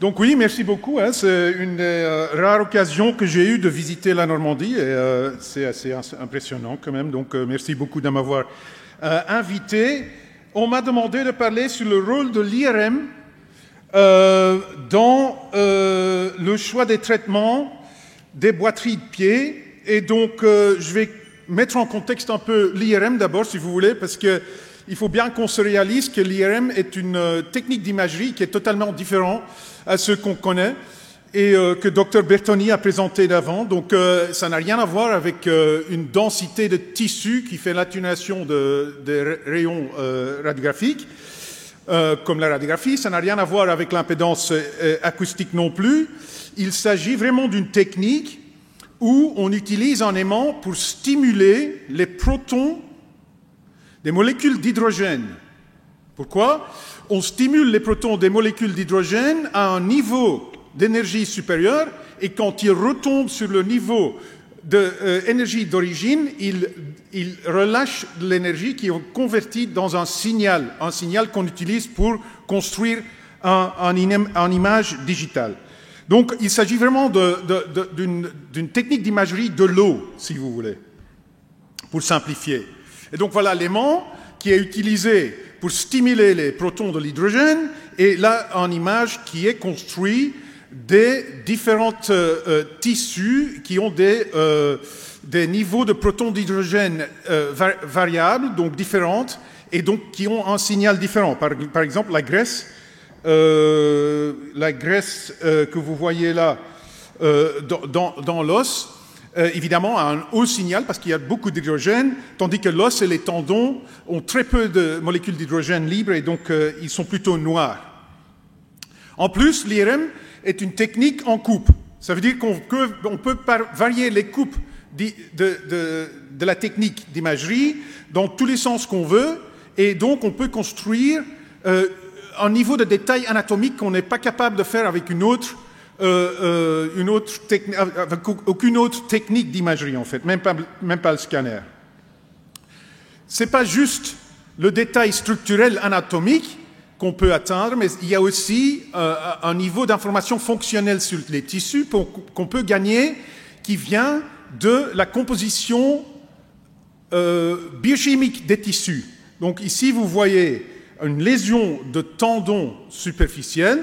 Donc oui, merci beaucoup. Hein. C'est une rare occasion que j'ai eue de visiter la Normandie et c'est assez impressionnant quand même. Donc merci beaucoup de m'avoir invité. On m'a demandé de parler sur le rôle de l'IRM dans le choix des traitements des boiteries de pied. Et donc je vais mettre en contexte un peu l'IRM d'abord, si vous voulez, parce que il faut bien qu'on se réalise que l'IRM est une technique d'imagerie qui est totalement différente à ce qu'on connaît et que Dr Bertoni a présenté d'avant. Donc ça n'a rien à voir avec une densité de tissu qui fait l'atténuation des rayons radiographiques, comme la radiographie. Ça n'a rien à voir avec l'impédance acoustique non plus. Il s'agit vraiment d'une technique où on utilise un aimant pour stimuler les protons des molécules d'hydrogène. Pourquoi? On stimule les protons des molécules d'hydrogène à un niveau d'énergie supérieur et quand ils retombent sur le niveau d'énergie d'origine, ils relâchent l'énergie qui est convertie dans un signal qu'on utilise pour construire une image digitale. Donc il s'agit vraiment d'une technique d'imagerie de l'eau, si vous voulez, pour simplifier. Et donc voilà l'aimant qui est utilisé pour stimuler les protons de l'hydrogène et là une image qui est construite des différents tissus qui ont des niveaux de protons d'hydrogène variables, donc différentes, et donc qui ont un signal différent. Par exemple, la graisse que vous voyez là dans l'os, évidemment, a un haut signal parce qu'il y a beaucoup d'hydrogène, tandis que l'os et les tendons ont très peu de molécules d'hydrogène libres et donc ils sont plutôt noirs. En plus, l'IRM est une technique en coupe. Ça veut dire qu'on peut varier les coupes de la technique d'imagerie dans tous les sens qu'on veut et donc on peut construire un niveau de détail anatomique qu'on n'est pas capable de faire avec aucune autre technique d'imagerie, en fait, même pas le scanner. Ce n'est pas juste le détail structurel anatomique qu'on peut atteindre, mais il y a aussi un niveau d'information fonctionnelle sur les tissus qu'on peut gagner qui vient de la composition biochimique des tissus. Donc ici, vous voyez une lésion de tendon superficiel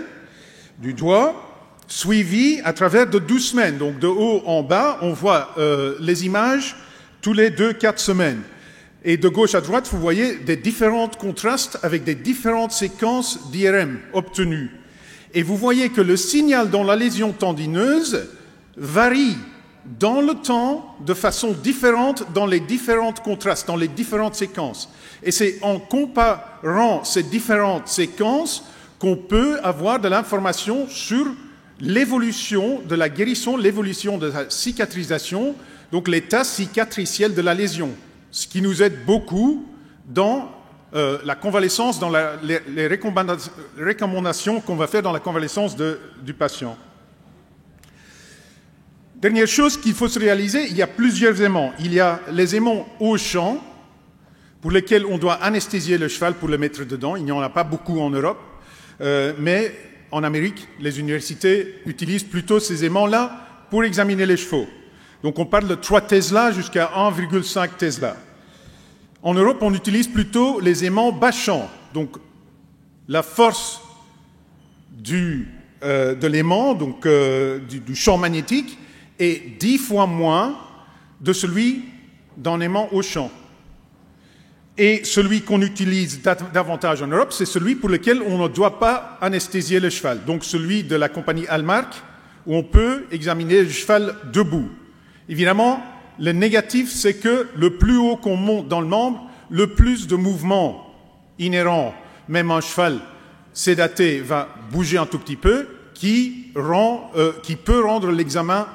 du doigt, suivi à travers de 12 semaines. Donc de haut en bas, on voit les images tous les 2-4 semaines. Et de gauche à droite, vous voyez des différents contrastes avec des différentes séquences d'IRM obtenues. Et vous voyez que le signal dans la lésion tendineuse varie dans le temps de façon différente dans les différents contrastes, dans les différentes séquences. Et c'est en comparant ces différentes séquences qu'on peut avoir de l'information sur l'évolution de la guérison, l'évolution de la cicatrisation, donc l'état cicatriciel de la lésion, ce qui nous aide beaucoup dans la convalescence, dans les recommandations qu'on va faire dans la convalescence du patient. Dernière chose qu'il faut se réaliser, il y a plusieurs aimants. Il y a les aimants au champ, pour lesquels on doit anesthésier le cheval pour le mettre dedans. Il n'y en a pas beaucoup en Europe, mais en Amérique, les universités utilisent plutôt ces aimants-là pour examiner les chevaux. Donc on parle de 3 Tesla jusqu'à 1,5 Tesla. En Europe, on utilise plutôt les aimants bas champ. Donc la force de l'aimant, donc du champ magnétique, est 10 fois moins de celui d'un aimant au champ. Et celui qu'on utilise davantage en Europe, c'est celui pour lequel on ne doit pas anesthésier le cheval. Donc celui de la compagnie Almark, où on peut examiner le cheval debout. Évidemment, le négatif, c'est que le plus haut qu'on monte dans le membre, le plus de mouvements inhérents, même un cheval sédaté va bouger un tout petit peu, qui peut rendre l'examen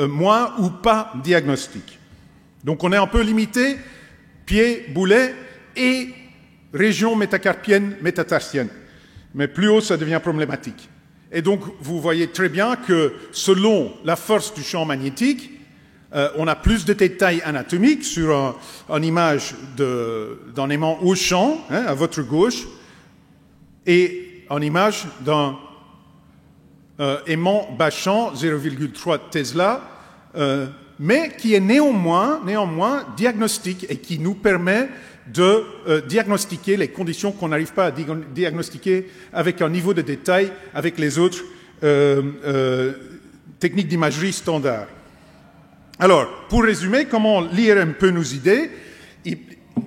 moins ou pas diagnostique. Donc on est un peu limité, pied, boulet et région métacarpienne, métatarsienne. Mais plus haut, ça devient problématique. Et donc, vous voyez très bien que selon la force du champ magnétique, on a plus de détails anatomiques sur une image d'un aimant au champ, hein, à votre gauche, et une image d'un aimant bas champ 0,3 Tesla, mais qui est néanmoins diagnostique et qui nous permet de diagnostiquer les conditions qu'on n'arrive pas à diagnostiquer avec un niveau de détail avec les autres techniques d'imagerie standard. Alors, pour résumer, comment l'IRM peut nous aider?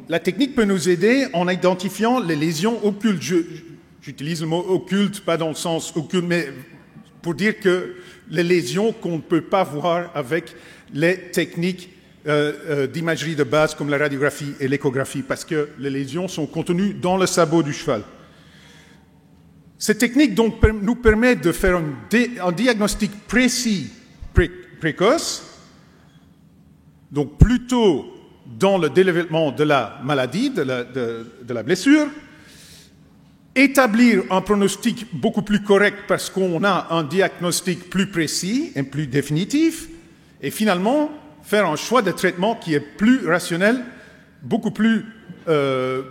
La technique peut nous aider en identifiant les lésions occultes. J'utilise le mot occulte, pas dans le sens occulte, mais pour dire que les lésions qu'on ne peut pas voir avec les techniques d'imagerie de base comme la radiographie et l'échographie, parce que les lésions sont contenues dans le sabot du cheval. Cette technique donc nous permet de faire un diagnostic précis, précoce, donc plutôt dans le développement de la maladie, de la blessure, établir un pronostic beaucoup plus correct parce qu'on a un diagnostic plus précis et plus définitif, et finalement faire un choix de traitement qui est plus rationnel, beaucoup plus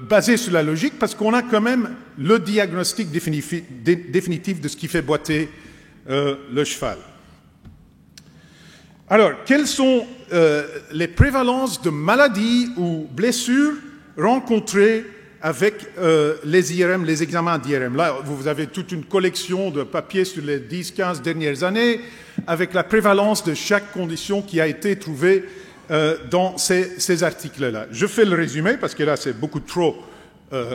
basé sur la logique, parce qu'on a quand même le diagnostic définitif de ce qui fait boiter le cheval. Alors, quelles sont les prévalences de maladies ou blessures rencontrées avec les IRM, les examens d'IRM? Là, vous avez toute une collection de papiers sur les 10-15 dernières années avec la prévalence de chaque condition qui a été trouvée dans ces articles-là. Je fais le résumé parce que là, c'est beaucoup trop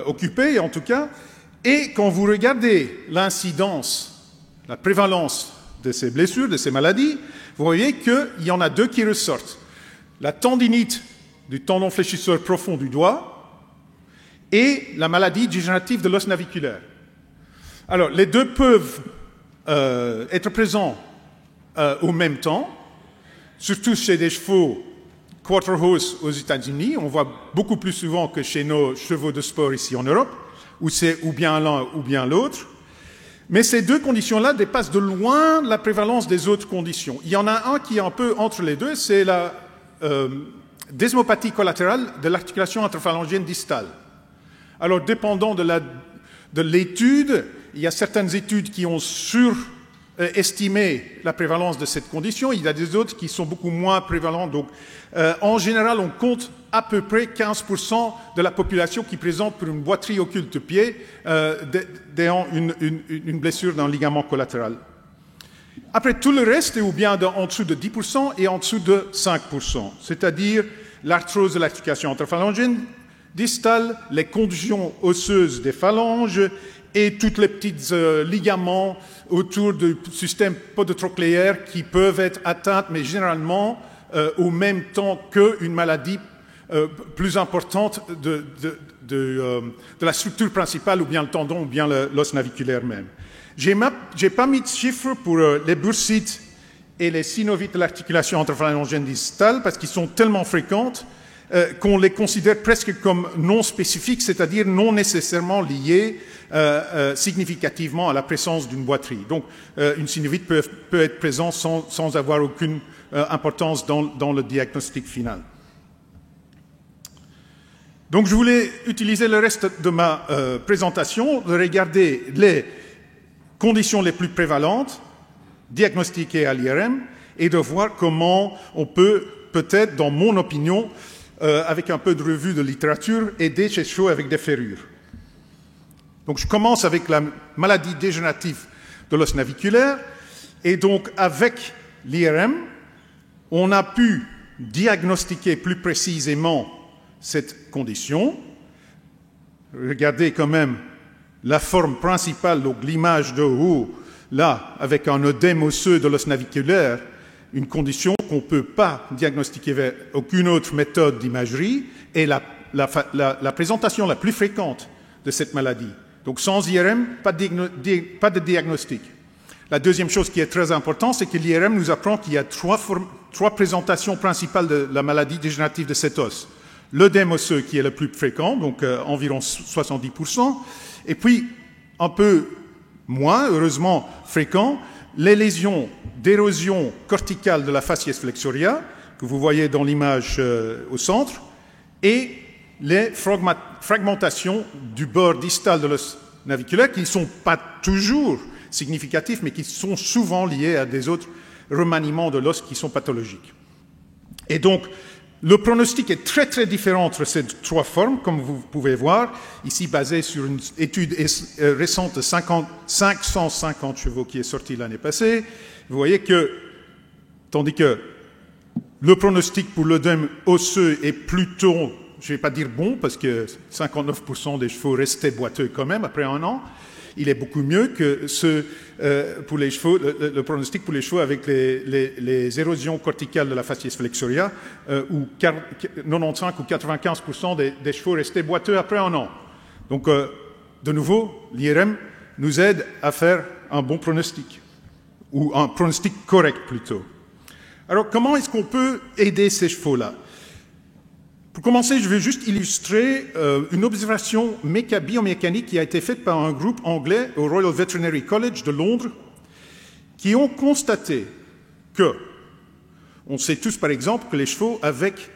occupé, en tout cas. Et quand vous regardez l'incidence, la prévalence de ces blessures, de ces maladies, vous voyez qu'il y en a deux qui ressortent. La tendinite du tendon fléchisseur profond du doigt et la maladie dégénérative de l'os naviculaire. Alors, les deux peuvent être présents au même temps, surtout chez des chevaux quarter horse aux États-Unis. On voit beaucoup plus souvent que chez nos chevaux de sport ici en Europe, où c'est ou bien l'un ou bien l'autre. Mais ces deux conditions-là dépassent de loin la prévalence des autres conditions. Il y en a un qui est un peu entre les deux, c'est la desmopathie collatérale de l'articulation interphalangienne distale. Alors, dépendant de l'étude, il y a certaines études qui ont surestimé la prévalence de cette condition, il y a des autres qui sont beaucoup moins prévalentes. Donc, en général, on compte à peu près 15% de la population qui présente pour une boiterie occulte pied ayant une blessure d'un ligament collatéral. Après, tout le reste est ou bien en dessous de 10% et en dessous de 5%, c'est-à-dire l'arthrose de l'articulation interphalangienne distale, les contusions osseuses des phalanges et toutes les petites ligaments autour du système podotrocléaire qui peuvent être atteintes, mais généralement au même temps qu'une maladie plus importante de la structure principale, ou bien le tendon, ou bien l'os naviculaire même. J'ai pas mis de chiffres pour les bursites et les synovites de l'articulation interphalangienne distale, parce qu'ils sont tellement fréquentes qu'on les considère presque comme non spécifiques, c'est-à-dire non nécessairement liés significativement à la présence d'une boiterie. Donc, une synovite peut être présente sans avoir aucune importance dans le diagnostic final. Donc, je voulais utiliser le reste de ma présentation, de regarder les conditions les plus prévalentes, diagnostiquées à l'IRM, et de voir comment on peut, peut-être, dans mon opinion, avec un peu de revue de littérature, aider ces chevaux avec des ferrures. Donc, je commence avec la maladie dégénérative de l'os naviculaire, et donc, avec l'IRM, on a pu diagnostiquer plus précisément cette condition. Regardez quand même la forme principale, donc l'image de haut, là, avec un œdème osseux de l'os naviculaire, une condition qu'on ne peut pas diagnostiquer avec aucune autre méthode d'imagerie, et la présentation la plus fréquente de cette maladie. Donc sans IRM, pas de diagnostic. La deuxième chose qui est très importante, c'est que l'IRM nous apprend qu'il y a trois présentations principales de la maladie dégénérative de cet os. L'œdème osseux qui est le plus fréquent, donc environ 70%, et puis un peu moins, heureusement, fréquent, les lésions d'érosion corticale de la facies flexoria, que vous voyez dans l'image au centre, et les fragmentations du bord distal de l'os naviculaire, qui ne sont pas toujours significatifs, mais qui sont souvent liés à des autres remaniements de l'os qui sont pathologiques. Et donc, le pronostic est très très différent entre ces trois formes, comme vous pouvez voir, ici basé sur une étude récente de 550 chevaux qui est sortie l'année passée. Vous voyez que, tandis que le pronostic pour l'œdème osseux est plutôt, je ne vais pas dire bon, parce que 59% des chevaux restaient boiteux quand même après un an, il est beaucoup mieux que pour les chevaux, le pronostic pour les chevaux avec les érosions corticales de la facies flexuria, où 95 ou 95% des chevaux restaient boiteux après un an. Donc, de nouveau, l'IRM nous aide à faire un bon pronostic, ou un pronostic correct plutôt. Alors, comment est-ce qu'on peut aider ces chevaux-là? Pour commencer, je vais juste illustrer une observation biomécanique qui a été faite par un groupe anglais au Royal Veterinary College de Londres, qui ont constaté que, on sait tous par exemple que les chevaux avec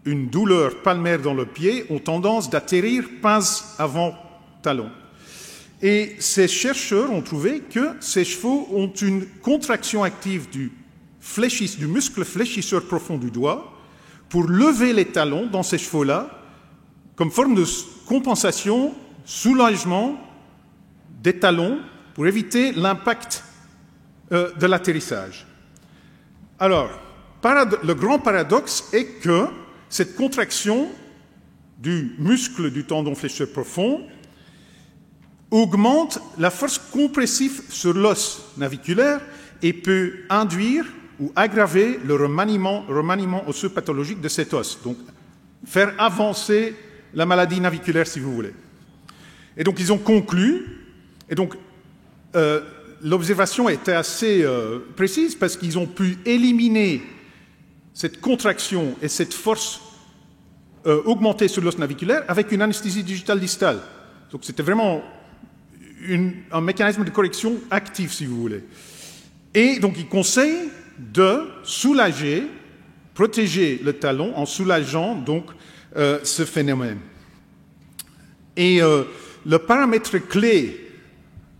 une douleur palmaire dans le pied ont tendance d'atterrir pince avant talon. Et ces chercheurs ont trouvé que ces chevaux ont une contraction active du muscle fléchisseur profond du doigt, pour lever les talons dans ces chevaux-là, comme forme de compensation, soulagement des talons, pour éviter l'impact de l'atterrissage. Alors, le grand paradoxe est que cette contraction du muscle du tendon fléchisseur profond augmente la force compressive sur l'os naviculaire et peut induire ou aggraver le remaniement osseux pathologique de cet os. Donc, faire avancer la maladie naviculaire, si vous voulez. Et donc, ils ont conclu, et donc, l'observation était assez précise parce qu'ils ont pu éliminer cette contraction et cette force augmentée sur l'os naviculaire avec une anesthésie digitale distale. Donc, c'était vraiment un mécanisme de correction actif, si vous voulez. Et donc, ils conseillent de soulager, protéger le talon en soulageant donc ce phénomène. Et le paramètre clé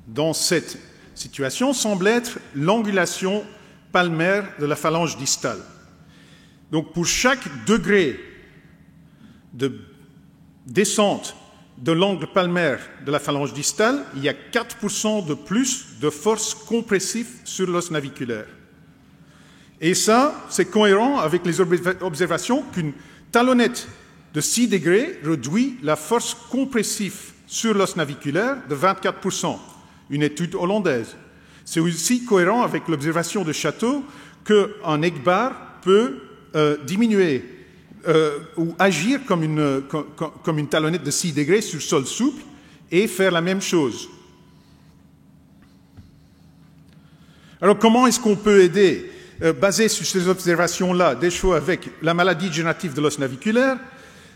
dans cette situation semble être l'angulation palmaire de la phalange distale. Donc pour chaque degré de descente de l'angle palmaire de la phalange distale, il y a 4% de plus de force compressive sur l'os naviculaire. Et ça, c'est cohérent avec les observations qu'une talonnette de 6 degrés réduit la force compressive sur l'os naviculaire de 24%, une étude hollandaise. C'est aussi cohérent avec l'observation de Château qu'un egg-bar peut diminuer ou agir comme une talonnette de 6 degrés sur sol souple et faire la même chose. Alors, comment est-ce qu'on peut aider basé sur ces observations-là, des chevaux avec la maladie dégénérative de l'os naviculaire,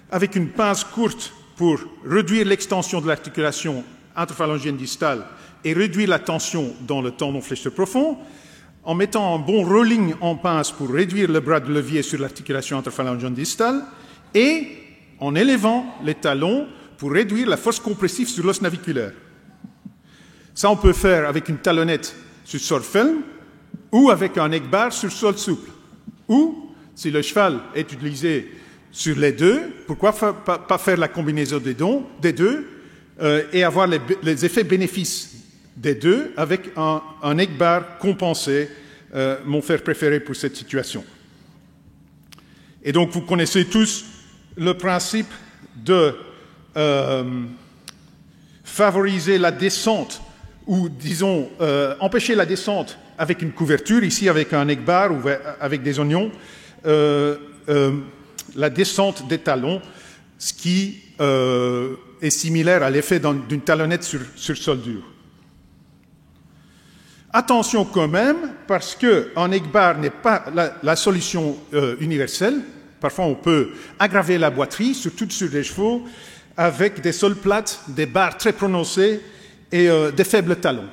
avec une pince courte pour réduire l'extension de l'articulation interphalangienne distale et réduire la tension dans le tendon fléchisseur profond, en mettant un bon rolling en pince pour réduire le bras de levier sur l'articulation interphalangienne distale et en élevant les talons pour réduire la force compressive sur l'os naviculaire. Ça, on peut faire avec une talonnette sur sol ferme, ou avec un egg-bar sur sol souple. Ou, si le cheval est utilisé sur les deux, pourquoi pas faire la combinaison des deux et avoir les effets bénéfices des deux avec un egg-bar compensé, mon fer préféré pour cette situation. Et donc, vous connaissez tous le principe de favoriser la descente, ou disons, empêcher la descente avec une couverture, ici avec un egg-bar ou avec des oignons, la descente des talons, ce qui est similaire à l'effet d'une talonnette sur sol dur. Attention quand même, parce qu'un egg-bar n'est pas la solution universelle. Parfois, on peut aggraver la boiterie, surtout sur les chevaux, avec des soles plates, des barres très prononcées et des faibles talons.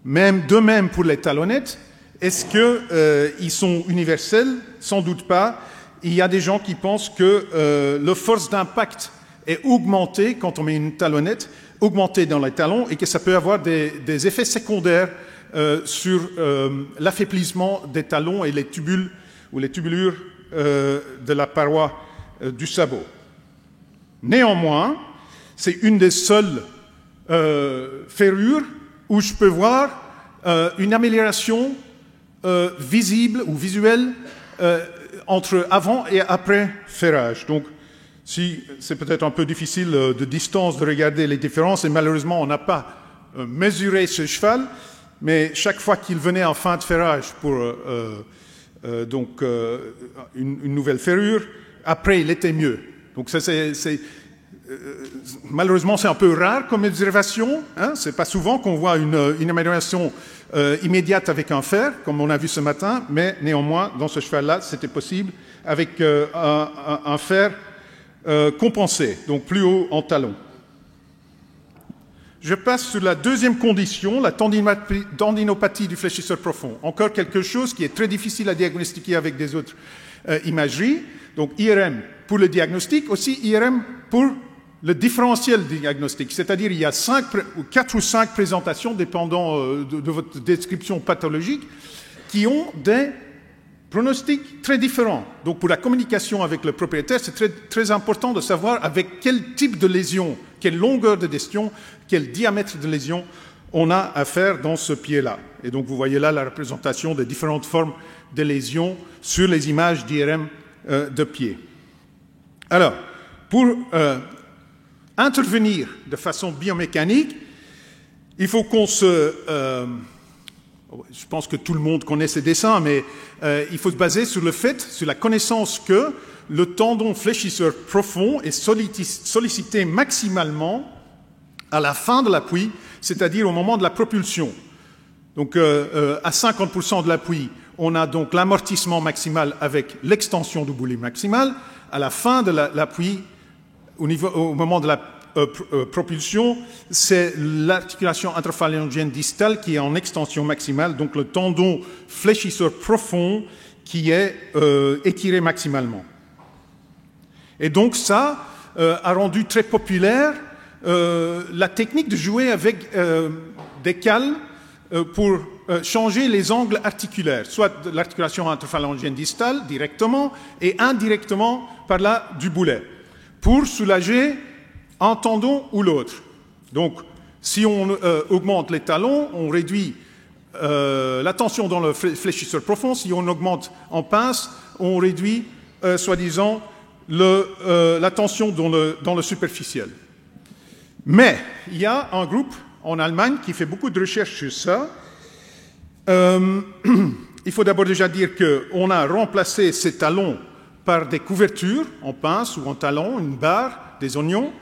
De même pour les talonnettes, est-ce qu'ils sont universels? Sans doute pas. Il y a des gens qui pensent que la force d'impact est augmentée quand on met une talonnette, augmentée dans les talons, et que ça peut avoir des effets secondaires sur l'affaiblissement des talons et les tubules ou les tubulures de la paroi du sabot. Néanmoins, c'est une des seules ferrures où je peux voir une amélioration visible ou visuelle entre avant et après ferrage. Donc, si c'est peut-être un peu difficile de distance de regarder les différences, et malheureusement on n'a pas mesuré ce cheval, mais chaque fois qu'il venait en fin de ferrage pour une nouvelle ferrure, après il était mieux. Donc ça, malheureusement c'est un peu rare comme observation, hein? C'est pas souvent qu'on voit une amélioration immédiate avec un fer, comme on a vu ce matin, mais néanmoins dans ce cheval-là c'était possible avec un fer compensé, donc plus haut en talon. Je passe sur la deuxième condition, la tendinopathie du fléchisseur profond. Encore quelque chose qui est très difficile à diagnostiquer avec des autres imageries. Donc IRM pour le diagnostic, aussi IRM pour le différentiel diagnostic. C'est-à-dire il y a 4 ou 5 présentations, dépendant de votre description pathologique, qui ont des pronostics très différents. Donc pour la communication avec le propriétaire, c'est très, très important de savoir avec quel type de lésion, quelle longueur de lésion, quel diamètre de lésion on a à faire dans ce pied-là. Et donc vous voyez là la représentation des différentes formes de lésions sur les images d'IRM de pied. Alors, pour intervenir de façon biomécanique, il faut qu'on je pense que tout le monde connaît ces dessins, mais il faut se baser sur le fait, sur la connaissance que le tendon fléchisseur profond est sollicité maximalement à la fin de l'appui, c'est-à-dire au moment de la propulsion. Donc à 50% de l'appui, on a donc l'amortissement maximal avec l'extension du boulet maximal. À la fin de l'appui, au moment de la propulsion, c'est l'articulation interphalangienne distale qui est en extension maximale, donc le tendon fléchisseur profond qui est étiré maximalement. Et donc ça a rendu très populaire la technique de jouer avec des cales pour changer les angles articulaires, soit de l'articulation interphalangienne distale directement et indirectement par là du boulet, pour soulager un tendon ou l'autre. Donc, si on augmente les talons, on réduit la tension dans le fléchisseur profond. Si on augmente en pince, on réduit, soi-disant, la tension dans le superficiel. Mais il y a un groupe en Allemagne qui fait beaucoup de recherches sur ça. Il faut d'abord déjà dire qu'on a remplacé ces talons par des couvertures en pince ou en talon, une barre, des oignons,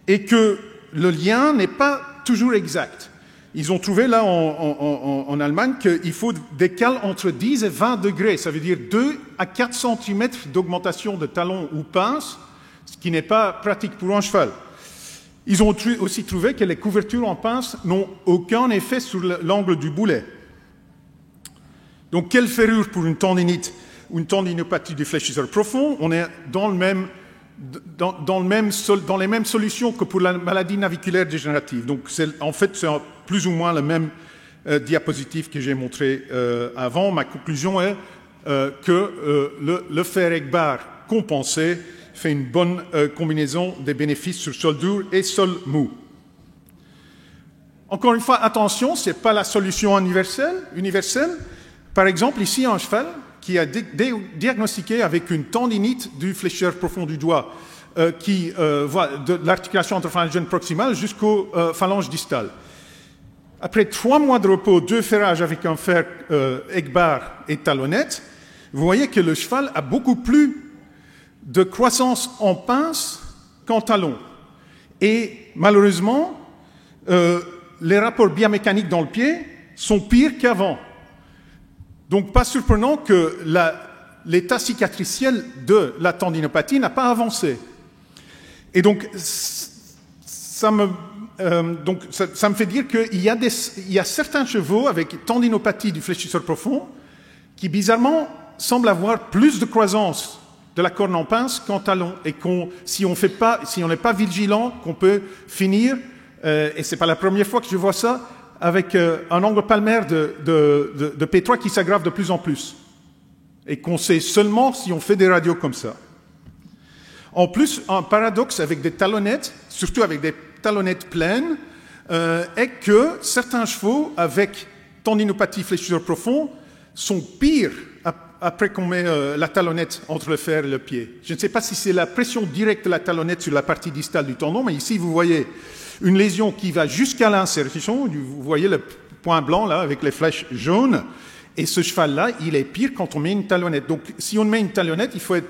et que le lien n'est pas toujours exact. Ils ont trouvé là en Allemagne qu'il faut des cales entre 10 et 20 degrés, ça veut dire 2 à 4 cm d'augmentation de talon ou pince, ce qui n'est pas pratique pour un cheval. Ils ont aussi trouvé que les couvertures en pince n'ont aucun effet sur l'angle du boulet. Donc, quelle ferrure pour une tendinite ou une tendinopathie du fléchisseur profond? On est dans les mêmes solutions que pour la maladie naviculaire dégénérative. Donc, en fait, c'est plus ou moins le même diapositive que j'ai montré avant. Ma conclusion est que le fer Egbar compensé fait une bonne combinaison des bénéfices sur sol dur et sol mou. Encore une fois, attention, ce n'est pas la solution universelle. Par exemple, ici, un cheval qui a diagnostiqué avec une tendinite du fléchisseur profond du doigt qui va de l'articulation interphalangienne proximale jusqu'aux phalanges distales. Après 3 mois de repos, 2 ferrages avec un fer Egbar et talonnette, vous voyez que le cheval a beaucoup plus de croissance en pince qu'en talon. Et malheureusement, les rapports biomécaniques dans le pied sont pires qu'avant. Donc, pas surprenant que l'état cicatriciel de la tendinopathie n'a pas avancé. Et donc, ça me fait dire qu'il y a certains chevaux avec tendinopathie du fléchisseur profond qui, bizarrement, semblent avoir plus de croissance de la corne en pince qu'en talon. Et si on n'est pas vigilant, qu'on peut finir, et ce n'est pas la première fois que je vois ça, avec un angle palmaire de P3 qui s'aggrave de plus en plus. Et qu'on sait seulement si on fait des radios comme ça. En plus, un paradoxe avec des talonnettes, surtout avec des talonnettes pleines, est que certains chevaux avec tendinopathie fléchisseur profond sont pires après qu'on met la talonnette entre le fer et le pied. Je ne sais pas si c'est la pression directe de la talonnette sur la partie distale du tendon, mais ici vous voyez une lésion qui va jusqu'à l'insertion. Vous voyez le point blanc là avec les flèches jaunes. Et ce cheval-là, il est pire quand on met une talonnette. Donc si on met une talonnette, il faut être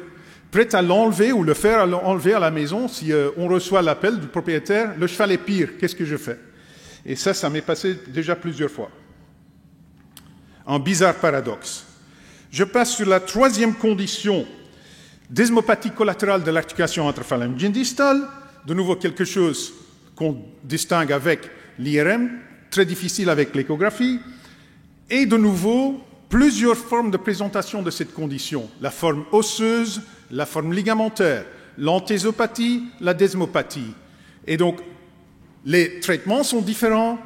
prêt à l'enlever ou le faire enlever à la maison. Si on reçoit l'appel du propriétaire, le cheval est pire, qu'est-ce que je fais? Et ça m'est passé déjà plusieurs fois. Un bizarre paradoxe. Je passe sur la troisième condition, desmopathie collatérale de l'articulation interphalangienne distale. De nouveau, quelque chose qu'on distingue avec l'IRM, très difficile avec l'échographie. Et de nouveau, plusieurs formes de présentation de cette condition. La forme osseuse, la forme ligamentaire, l'antésopathie, la desmopathie. Et donc, les traitements sont différents.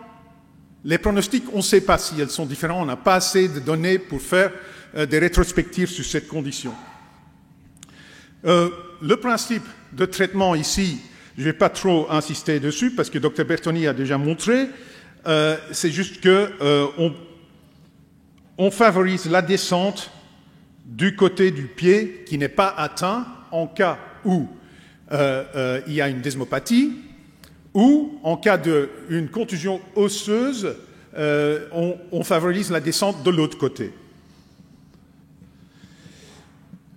Les pronostics, on ne sait pas si elles sont différentes. On n'a pas assez de données pour faire des rétrospectives sur cette condition. Le principe de traitement ici, je ne vais pas trop insister dessus parce que Dr Bertoni a déjà montré. C'est juste qu'on favorise la descente du côté du pied qui n'est pas atteint en cas où il y a une desmopathie ou en cas d'une contusion osseuse, on favorise la descente de l'autre côté.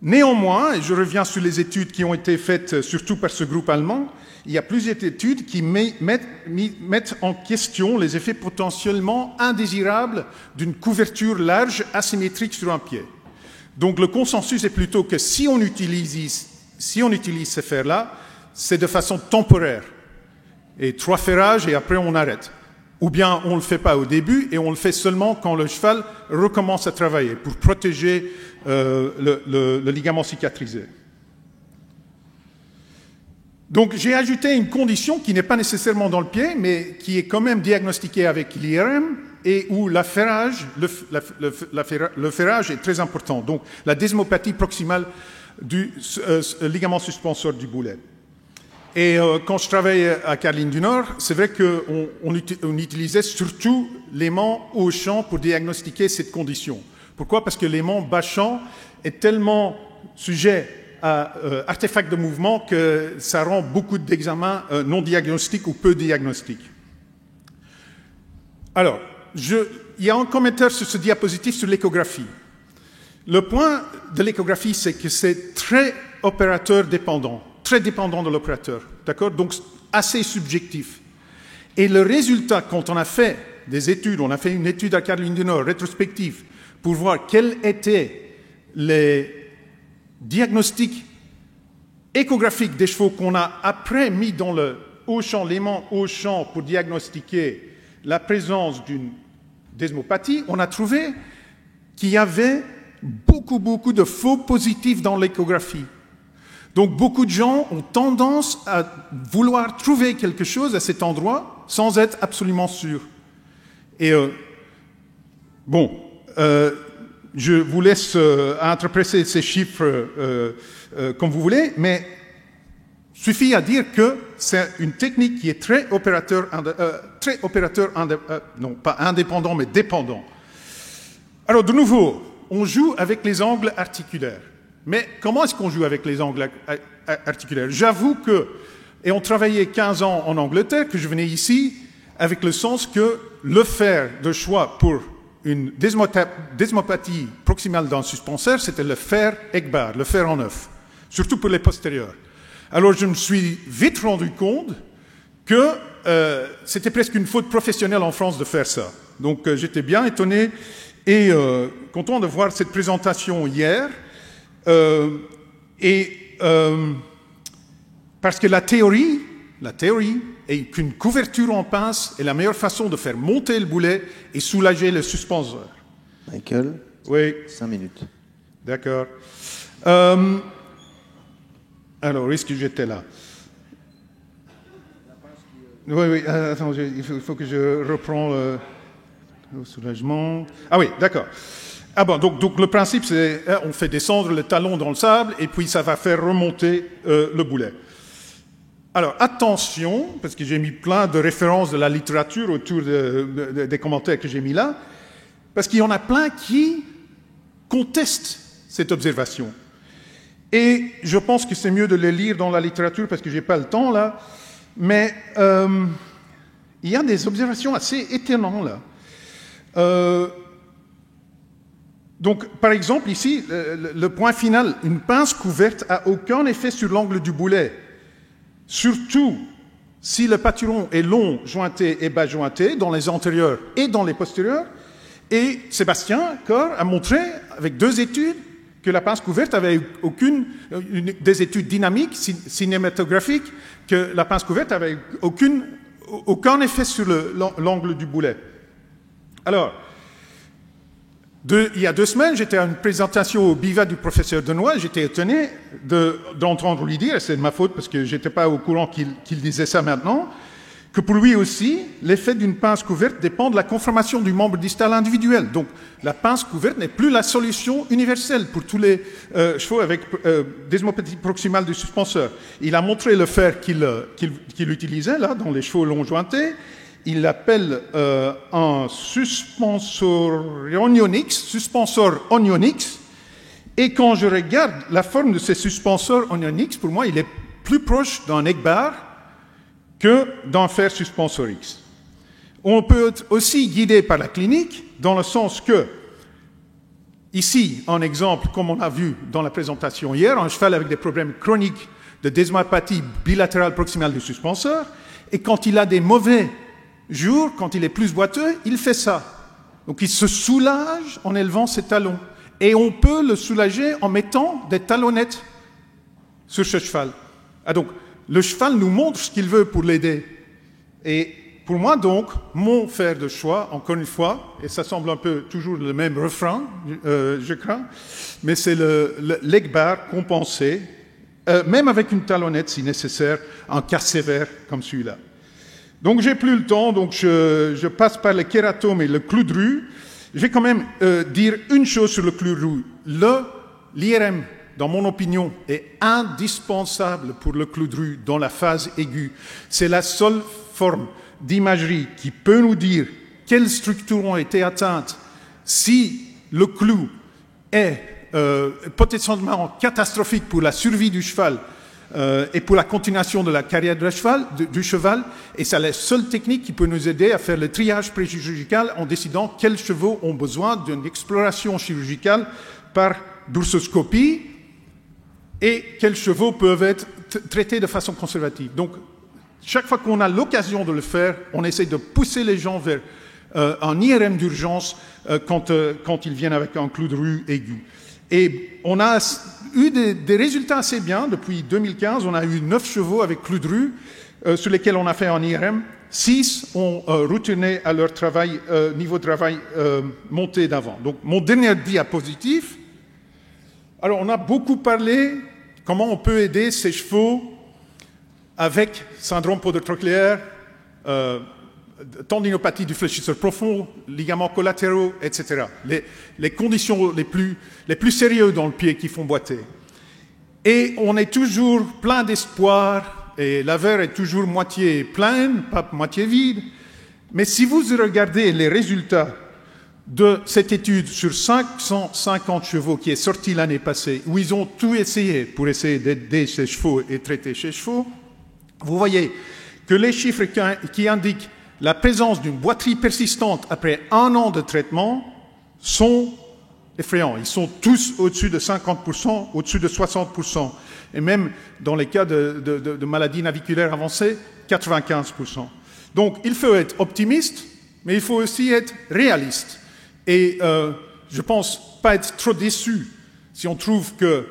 Néanmoins, et je reviens sur les études qui ont été faites surtout par ce groupe allemand, il y a plusieurs études qui mettent en question les effets potentiellement indésirables d'une couverture large asymétrique sur un pied. Donc le consensus est plutôt que si on utilise ces fers-là, c'est de façon temporaire. Et 3 ferrages et après on arrête. Ou bien on ne le fait pas au début et on le fait seulement quand le cheval recommence à travailler pour protéger le ligament cicatrisé. Donc j'ai ajouté une condition qui n'est pas nécessairement dans le pied, mais qui est quand même diagnostiquée avec l'IRM et où le ferrage est très important. Donc la desmopathie proximale du ligament suspenseur du boulet. Et quand je travaillais à Caroline du Nord, c'est vrai qu'on utilisait surtout l'aimant haut champ pour diagnostiquer cette condition. Pourquoi? Parce que l'aimant bas champ est tellement sujet à artefacts de mouvement que ça rend beaucoup d'examens non diagnostiques ou peu diagnostiques. Alors, il y a un commentaire sur ce diapositive sur l'échographie. Le point de l'échographie, c'est que c'est très opérateur dépendant. Très dépendant de l'opérateur, d'accord? Donc, assez subjectif. Et le résultat, quand on a fait des études, on a fait une étude à Caroline du Nord, rétrospective, pour voir quels étaient les diagnostics échographiques des chevaux qu'on a après mis dans le haut champ, l'aimant haut champ pour diagnostiquer la présence d'une desmopathie, on a trouvé qu'il y avait beaucoup de faux positifs dans l'échographie. Donc beaucoup de gens ont tendance à vouloir trouver quelque chose à cet endroit sans être absolument sûr. Et je vous laisse interpréter ces chiffres comme vous voulez, mais suffit à dire que c'est une technique qui est très opérateur non pas indépendant mais dépendant. Alors de nouveau, on joue avec les angles articulaires. Mais comment est-ce qu'on joue avec les angles articulaires? J'avoue que, ayant travaillé 15 ans en Angleterre, que je venais ici avec le sens que le fer de choix pour une desmopathie proximale d'un suspenseur, c'était le fer Egbar, le fer en œuf, surtout pour les postérieurs. Alors je me suis vite rendu compte que c'était presque une faute professionnelle en France de faire ça. Donc j'étais bien étonné et content de voir cette présentation hier. Parce que la théorie est qu'une couverture en pince est la meilleure façon de faire monter le boulet et soulager le suspenseur. Michael, oui. 5 minutes. D'accord. Alors, est-ce que j'étais là? Oui, attends, il faut que je reprends le soulagement. Ah oui, d'accord. Ah bon, donc le principe, c'est on fait descendre le talon dans le sable et puis ça va faire remonter le boulet. Alors, attention, parce que j'ai mis plein de références de la littérature autour des commentaires que j'ai mis là, parce qu'il y en a plein qui contestent cette observation. Et je pense que c'est mieux de les lire dans la littérature parce que je n'ai pas le temps là, mais il y a des observations assez étonnantes là. Donc, par exemple, ici, le point final, une pince couverte n'a aucun effet sur l'angle du boulet. Surtout si le pâturon est long, jointé et bas jointé, dans les antérieurs et dans les postérieurs. Et Sébastien Corr a montré, avec 2 études, que la pince couverte avait des études dynamiques, cinématographiques, que la pince couverte avait aucun effet sur l'angle du boulet. Alors, il y a 2 semaines, j'étais à une présentation au BIVA du professeur Denoy. J'étais étonné d'entendre lui dire, et c'est de ma faute parce que je n'étais pas au courant qu'il disait ça maintenant, que pour lui aussi, l'effet d'une pince couverte dépend de la conformation du membre distal individuel. Donc, la pince couverte n'est plus la solution universelle pour tous les chevaux avec desmopathie proximale du suspenseur. Il a montré le fer qu'il utilisait là dans les chevaux long jointés. Il l'appelle un suspensor onionyx, et quand je regarde la forme de ces suspensors onionyx, pour moi, il est plus proche d'un egg-bar que d'un fer suspensorix. On peut être aussi guidé par la clinique, dans le sens que, ici, un exemple, comme on a vu dans la présentation hier, un cheval avec des problèmes chroniques de desmopathie bilatérale proximale du suspenseur, et quand il a des mauvais jours, quand il est plus boiteux, il fait ça. Donc il se soulage en élevant ses talons. Et on peut le soulager en mettant des talonnettes sur ce cheval. Ah, donc, le cheval nous montre ce qu'il veut pour l'aider. Et pour moi, donc, mon fer de choix, encore une fois, et ça semble un peu toujours le même refrain, je crains, mais c'est le leg bar compensé, même avec une talonnette si nécessaire, en cas sévère comme celui-là. Donc, j'ai plus le temps, donc je passe par le kératome et le clou de rue. Je vais quand même dire une chose sur le clou de rue. L'IRM, dans mon opinion, est indispensable pour le clou de rue dans la phase aiguë. C'est la seule forme d'imagerie qui peut nous dire quelles structures ont été atteintes si le clou est potentiellement catastrophique pour la survie du cheval et pour la continuation de la carrière du cheval, et c'est la seule technique qui peut nous aider à faire le triage préchirurgical en décidant quels chevaux ont besoin d'une exploration chirurgicale par dorsoscopie et quels chevaux peuvent être traités de façon conservative. Donc, chaque fois qu'on a l'occasion de le faire, on essaie de pousser les gens vers un IRM d'urgence quand ils viennent avec un clou de rue aigu. Et on a eu des résultats assez bien. Depuis 2015, on a eu 9 chevaux avec clou de rue sur lesquels on a fait un IRM. 6 ont retourné à leur travail, niveau de travail monté d'avant. Donc, mon dernier diapositive. Alors, on a beaucoup parlé comment on peut aider ces chevaux avec syndrome podotrochléaire, tendinopathie du fléchisseur profond, ligaments collatéraux, etc. Les conditions les plus sérieuses dans le pied qui font boiter. Et on est toujours plein d'espoir, et la verre est toujours moitié pleine, pas moitié vide. Mais si vous regardez les résultats de cette étude sur 550 chevaux qui est sortie l'année passée, où ils ont tout essayé pour essayer d'aider ces chevaux et traiter ces chevaux, vous voyez que les chiffres qui indiquent la présence d'une boiterie persistante après 1 an de traitement sont effrayants. Ils sont tous au-dessus de 50%, au-dessus de 60%. Et même dans les cas de maladies naviculaires avancées, 95%. Donc, il faut être optimiste, mais il faut aussi être réaliste. Et je pense pas être trop déçu si on trouve que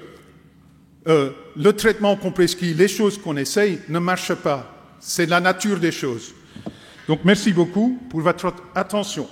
le traitement qu'on prescrit, les choses qu'on essaye, ne marchent pas. C'est la nature des choses. Donc, merci beaucoup pour votre attention.